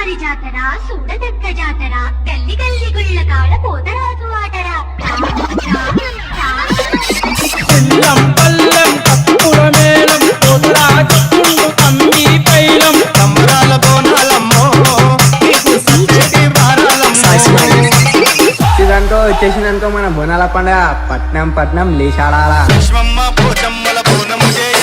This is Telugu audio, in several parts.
వారి జాతర చూడదక్క జాతర గల్లి గల్లి గుళ్ళ కాడ పోతరాజు ఆటరా పల్లెం పల్లెం కప్పుల మేళం పోతరాజు కుండు అమ్మి పైలం సంబరాల బోనాలమ్మో నీకు సచ్చేటి వారాలమ్మో ఇదంతా వచ్చేసినంత మన బోనాల పండుగ పట్నం పట్నం లేచాడాలా విశ్వమ్మ పోచమ్మల బోనము చేయ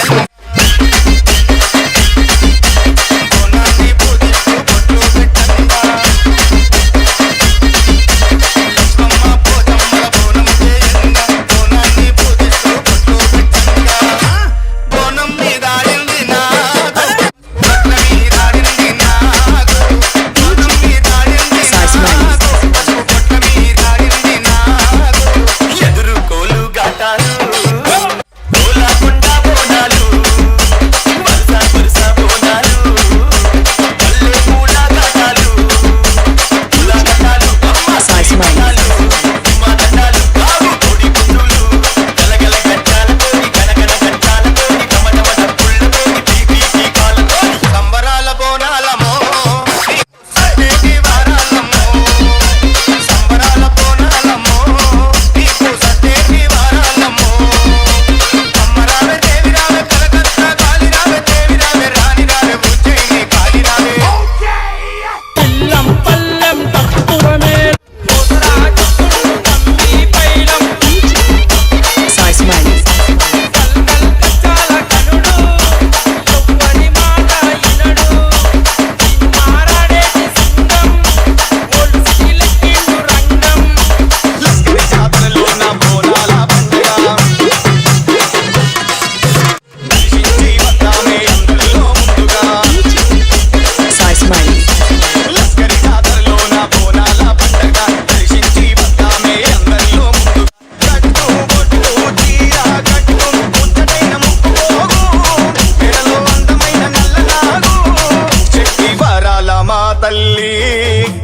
తల్లి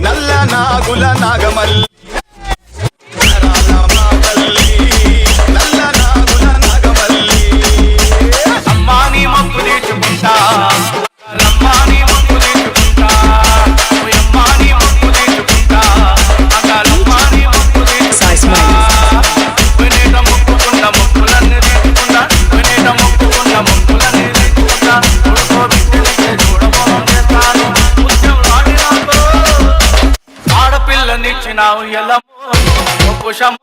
నల్ల నాగుల నాగమల్లి నల్ల నాగుల నాగమల్లి అమ్మాని మొక్కు తెచ్చుకుంటా అమ్మాని మొక్కు తెచ్చుకుంటా అమ్మాని మొక్కు తెచ్చుకుంటా అమ్మాని మొక్కు తెచ్చుకుంటా వినేట మొక్కుకున్న మొక్కులన్నీ తెచ్చుకుంటా వినేట మొక్కుకున్న మొక్కులన్నీ తెచ్చుకుంటా కొడుకో బిడ్డలకి చూడబోనం చేస్తాను ఆడపిల్లనిచ్చినావు ఎల్లమ్మో పుషమ్మో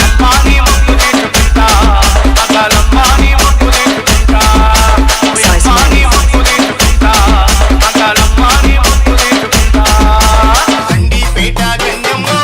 అమ్మాని మొక్కు తెచ్చుకుంటా అకాలమ్మాని మొక్కు తెచ్చుకుంటా అమ్మాని మొక్కు తెచ్చుకుంటా అకాలమ్మాని మొక్కు తెచ్చుకుంటా గండిపేట గంగమ్మో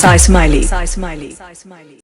Sai Smiley.